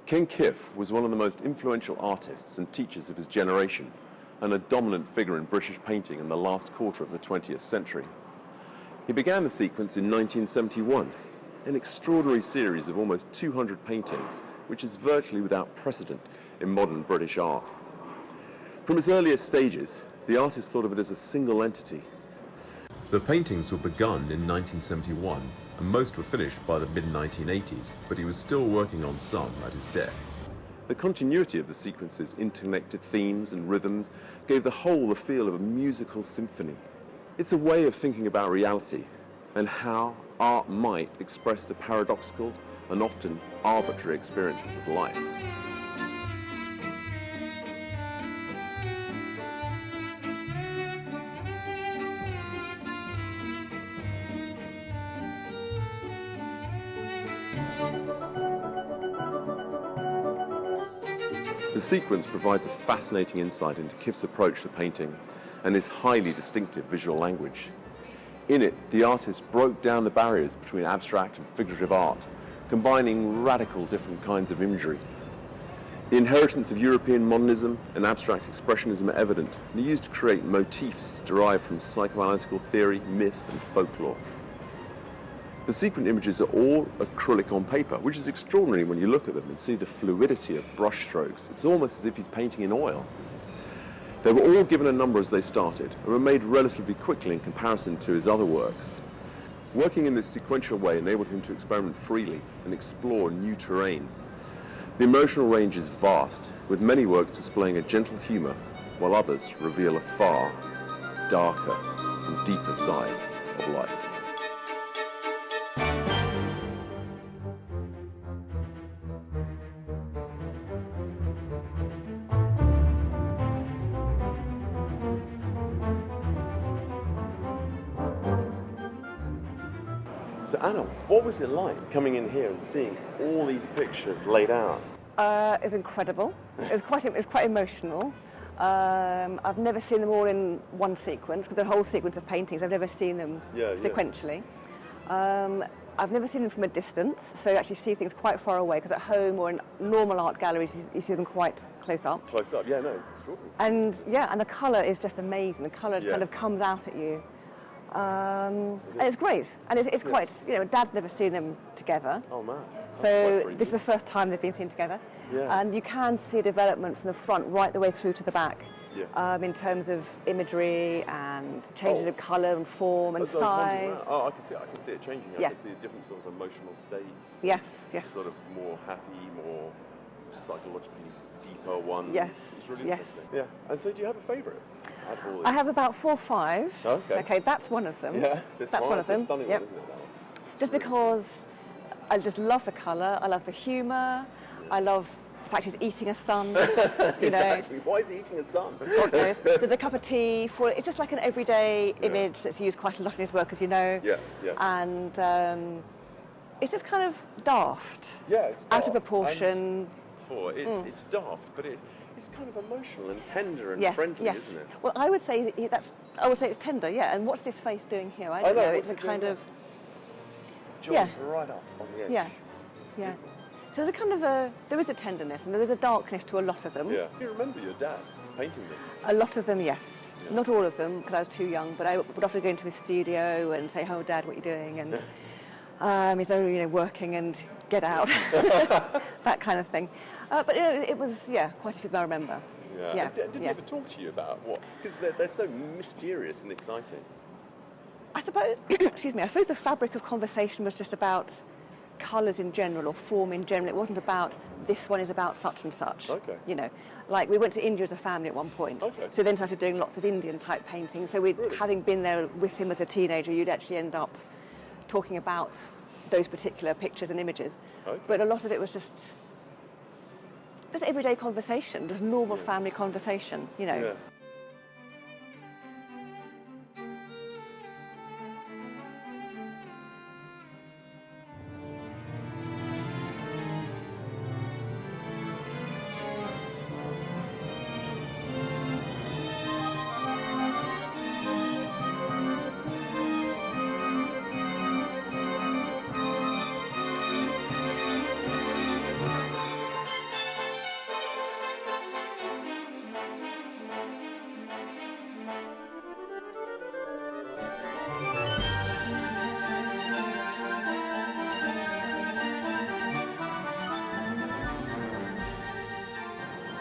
Ken Kiff was one of the most influential artists and teachers of his generation, and a dominant figure in British painting in the last quarter of the 20th century. He began the sequence in 1971, an extraordinary series of almost 200 paintings, which is virtually without precedent in modern British art. From its earliest stages, the artist thought of it as a single entity. The paintings were begun in 1971, and most were finished by the mid-1980s, but he was still working on some at his death. The continuity of the sequence's interconnected themes and rhythms gave the whole the feel of a musical symphony. It's a way of thinking about reality and how art might express the paradoxical and often arbitrary experiences of life. The sequence provides a fascinating insight into Kiff's approach to painting and his highly distinctive visual language. In it, the artist broke down the barriers between abstract and figurative art, combining radical different kinds of imagery. The inheritance of European modernism and abstract expressionism are evident, and are used to create motifs derived from psychoanalytical theory, myth, and folklore. The sequent images are all acrylic on paper, which is extraordinary when you look at them and see the fluidity of brush strokes. It's almost as if he's painting in oil. They were all given a number as they started, and were made relatively quickly in comparison to his other works. Working in this sequential way enabled him to experiment freely and explore new terrain. The emotional range is vast, with many works displaying a gentle humour, while others reveal a far darker and deeper side of life. So Anna, what was it like coming in here and seeing all these pictures laid out? It was incredible. It was quite emotional. I've never seen them all in one sequence, because the whole sequence of paintings, I've never seen them sequentially. I've never seen them from a distance, so you actually see things quite far away, because at home or in normal art galleries, you see them quite close up. Close up, yeah, no, it's extraordinary. And the colour is just amazing. The colour kind of comes out at you. And it's great, and it's quite, Dad's never seen them together. Oh man. So this is the first time they've been seen together. Yeah. And you can see a development from the front right the way through to the back, in terms of imagery and changes of colour and form and size. Oh, I can see it changing. I can see different sort of emotional states. Yes. Sort of more happy, more psychologically deeper ones. Yes. It's really interesting. Yeah. And so do you have a favourite? I have about 4 or 5. Okay, that's one of them. Yeah, that's one of them. A stunning one, isn't it, that one? Just because I just love the colour, I love the humour, I love the fact he's eating a sun. Exactly. Why is he eating a sun? God knows. With a cup of tea. It's just like an everyday image that's used quite a lot in his work, as you know. Yeah. And it's just kind of daft. Yeah, it's daft. Out of proportion. It's daft, but it's kind of emotional and tender and friendly, isn't it? Well, I would say it's tender, yeah. And what's this face doing here? I don't know. It's a kind of right up on the edge. Yeah. So there's a kind of there is a tenderness and there is a darkness to a lot of them. Yeah. Do you remember your dad painting them? A lot of them, yes. Yeah. Not all of them, because I was too young. But I would often go into his studio and say, "Oh, Dad, what are you doing?" And he's working and get out, that kind of thing. But it was quite a few that I remember. Yeah. Did he ever talk to you about what? Because they're so mysterious and exciting. I suppose, I suppose the fabric of conversation was just about colours in general or form in general. It wasn't about this one is about such and such. Okay. Like we went to India as a family at one point. Okay. So then started doing lots of Indian type painting. So having been there with him as a teenager, you'd actually end up talking about those particular pictures and images. Okay. But a lot of it was just everyday conversation, just normal family conversation, Yeah.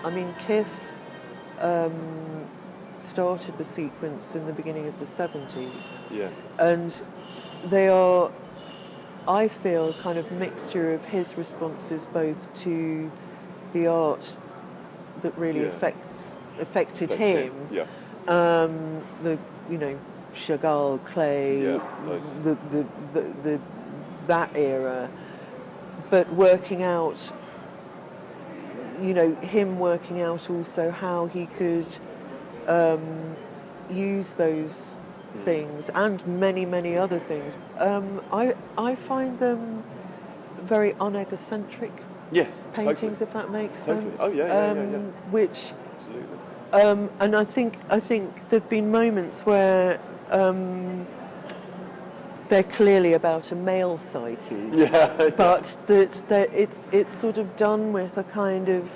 I mean, Kiff started the sequence in the beginning of the 70s. Yeah. And they are, I feel, kind of mixture of his responses both to the art that really affected him. Yeah. The Chagall, Clay, the that era, but working out, him working out also how he could use those things and many other things. I find them very unegocentric paintings, totally. If that makes sense. Oh yeah. Which absolutely. and I think there've been moments where they're clearly about a male psyche, but that it's sort of done with a kind of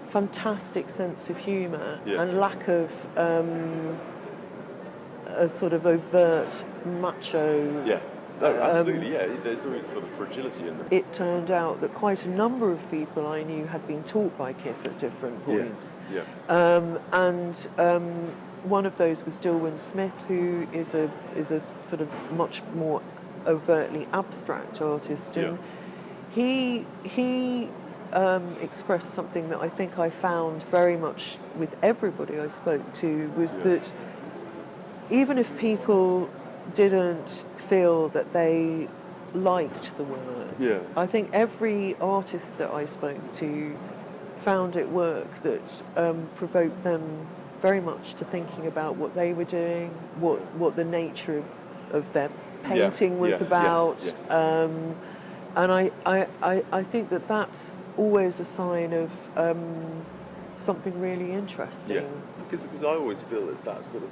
fantastic sense of humour and lack of a sort of overt macho. Yeah. No, absolutely, there's always sort of fragility in them. It turned out that quite a number of people I knew had been taught by Kiff at different points. Yes. And one of those was Dilwyn Smith, who is a sort of much more overtly abstract artist, and he expressed something that I think I found very much with everybody I spoke to, was that even if people didn't feel that they liked the work, I think every artist that I spoke to found it work that provoked them very much to thinking about what they were doing, what the nature of their painting was about. And I think that that's always a sign of something really interesting. Yeah, because I always feel as that sort of,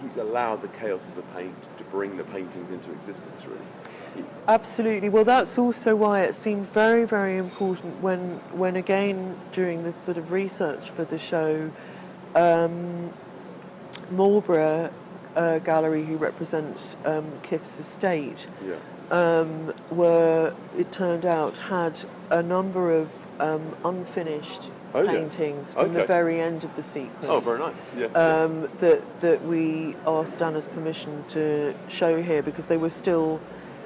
he's allowed the chaos of the paint to bring the paintings into existence, really. Absolutely. Well, that's also why it seemed very, very important when again, during the sort of research for the show, Marlborough Gallery, who represents Kiff's estate, were, it turned out, had a number of unfinished paintings from the very end of the sequence. Oh, very nice. Yes. That we asked Anna's permission to show here because they were still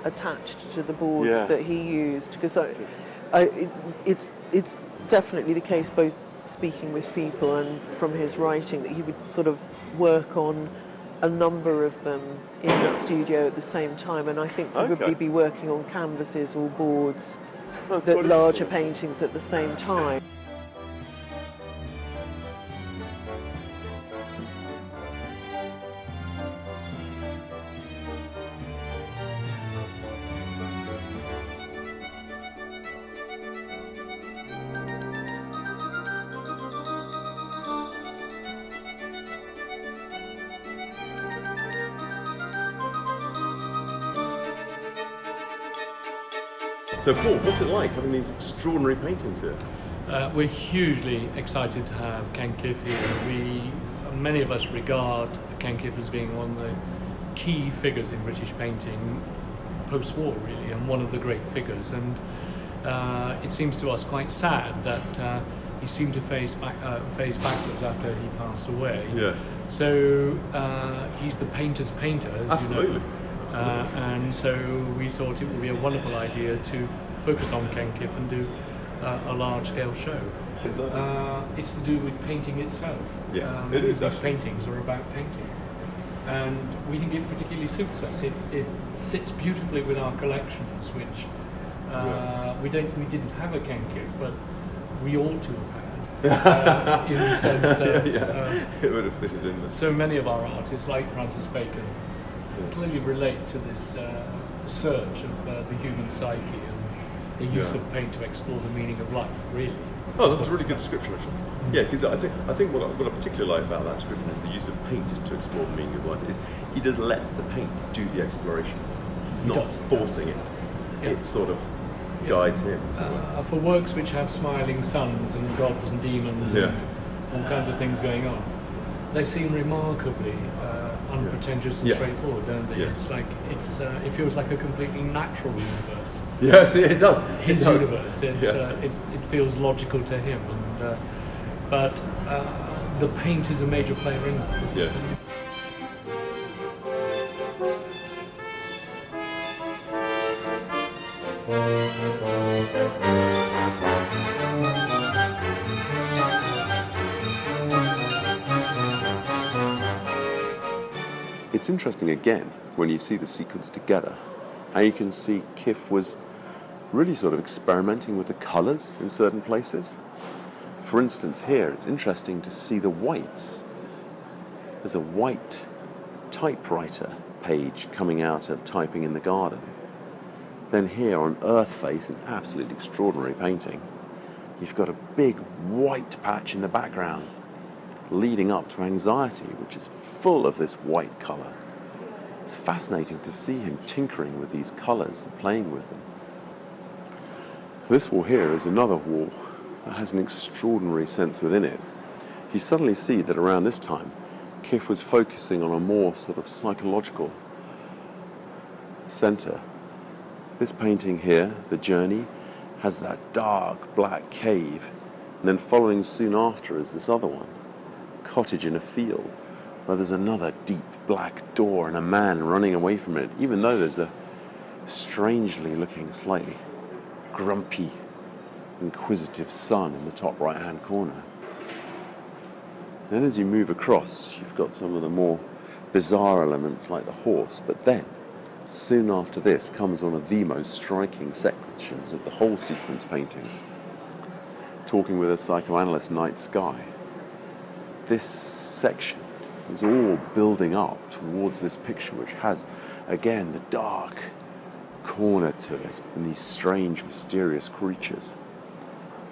attached to the boards that he used. Because it's definitely the case, both speaking with people and from his writing, that he would sort of work on a number of them in the studio at the same time, and I think probably be working on canvases or boards, larger paintings at the same time. So Paul, what's it like having these extraordinary paintings here? We're hugely excited to have Ken Kiff here. Many of us regard Ken Kiff as being one of the key figures in British painting post-war, really, and one of the great figures. And it seems to us quite sad that he seemed to phase backwards after he passed away. Yeah. So he's the painter's painter. Absolutely. And so we thought it would be a wonderful idea to focus on Ken Kiff and do a large-scale show. It's to do with painting itself. Yeah, it is. These paintings are about painting, and we think it particularly suits us. It sits beautifully with our collections, which we didn't have a Ken Kiff, but we ought to have had. In the sense that it would have fitted in there. So many of our artists, like Francis Bacon, clearly relate to this search of the human psyche and the use of paint to explore the meaning of life, really. Oh, that's a really good description, actually. Yeah, because I think what I particularly like about that description is the use of paint to explore the meaning of life. Is he does let the paint do the exploration. He's not forcing it. It sort of guides him. For works which have smiling suns and gods and demons and all kinds of things going on, they seem remarkably unpretentious and straightforward, don't they? It's like it feels like a completely natural universe. Yes, it does. His universe. It feels logical to him, and but the paint is a major player in that, isn't it? It's interesting again when you see the sequence together, how you can see Kiff was really sort of experimenting with the colours in certain places. For instance, here it's interesting to see the whites. There's a white typewriter page coming out of typing in the garden. Then here on Earth Face, an absolutely extraordinary painting, you've got a big white patch in the background leading up to Anxiety, which is full of this white colour. It's fascinating to see him tinkering with these colours and playing with them. This wall here is another wall that has an extraordinary sense within it. You suddenly see that around this time, Kiff was focusing on a more sort of psychological centre. This painting here, The Journey, has that dark black cave, and then following soon after is this other one, Cottage in a Field, where there's another deep black door and a man running away from it, even though there's a strangely looking, slightly grumpy, inquisitive sun in the top right-hand corner. Then as you move across, you've got some of the more bizarre elements like the horse, but then, soon after this, comes one of the most striking sections of the whole sequence paintings, Talking with a Psychoanalyst, Night Sky. This section is all building up towards this picture, which has, again, the dark corner to it and these strange, mysterious creatures.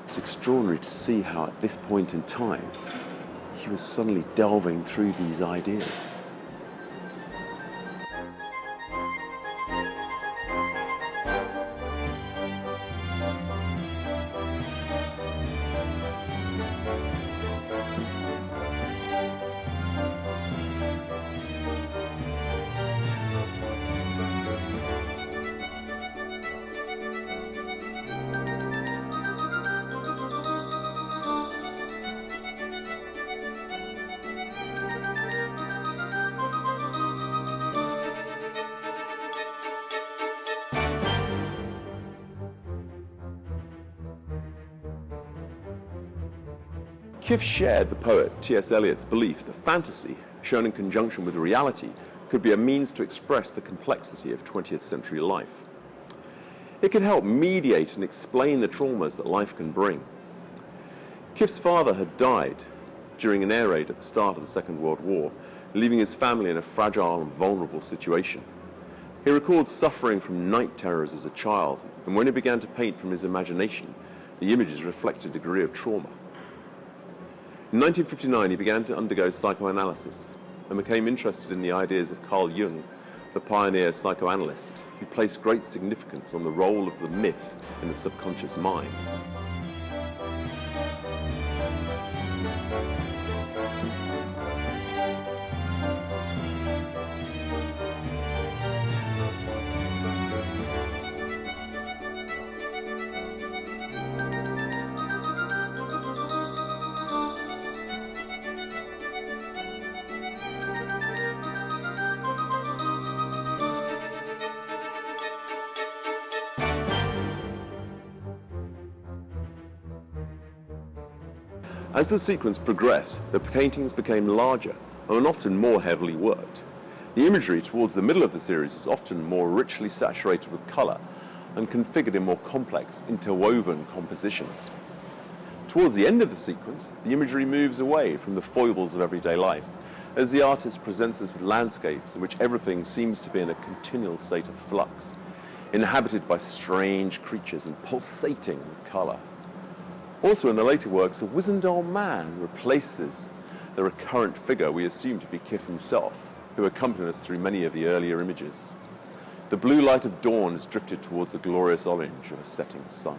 It's extraordinary to see how at this point in time he was suddenly delving through these ideas. Kiff shared the poet T.S. Eliot's belief that fantasy, shown in conjunction with reality, could be a means to express the complexity of 20th century life. It could help mediate and explain the traumas that life can bring. Kiff's father had died during an air raid at the start of the Second World War, leaving his family in a fragile and vulnerable situation. He recalled suffering from night terrors as a child, and when he began to paint from his imagination, the images reflected a degree of trauma. In 1959, he began to undergo psychoanalysis and became interested in the ideas of Carl Jung, the pioneer psychoanalyst, who placed great significance on the role of the myth in the subconscious mind. As the sequence progressed, the paintings became larger and often more heavily worked. The imagery towards the middle of the series is often more richly saturated with colour and configured in more complex, interwoven compositions. Towards the end of the sequence, the imagery moves away from the foibles of everyday life, as the artist presents us with landscapes in which everything seems to be in a continual state of flux, inhabited by strange creatures and pulsating with colour. Also in the later works, a wizened old man replaces the recurrent figure we assume to be Kiff himself, who accompanied us through many of the earlier images. The blue light of dawn has drifted towards the glorious orange of a setting sun.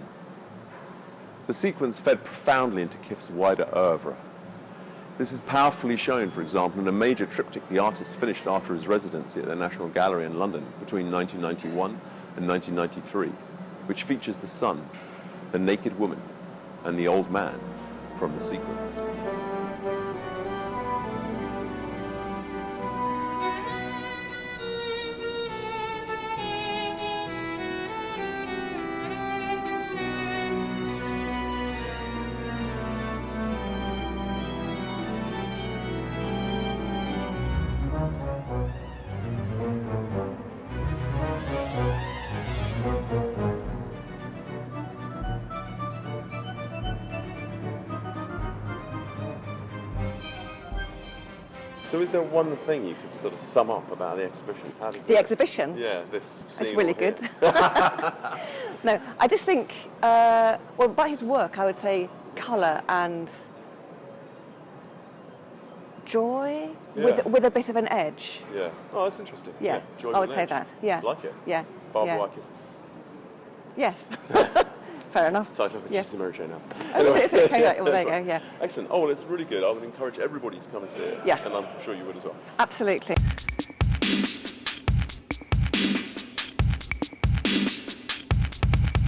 The sequence fed profoundly into Kiff's wider oeuvre. This is powerfully shown, for example, in a major triptych the artist finished after his residency at the National Gallery in London between 1991 and 1993, which features the sun, the naked woman, and the old man, from the sequence. So is there one thing you could sort of sum up about the exhibition? How does The exhibition? Yeah, this It's scene really all here. good. No, I just think, well, about his work, I would say colour and joy with a bit of an edge. Yeah. Oh, that's interesting. Yeah, Joy I would with say an edge. that. Yeah. You like it? Yeah. Barbed yeah. wire kisses. Yes. Fair enough. Title of a Yes. Summer show now. Oh, is it? Okay, right. Well, there you go, yeah. Excellent. Oh, well, it's really good. I would encourage everybody to come and see it. Yeah. And I'm sure you would as well. Absolutely.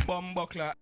Bomba clock.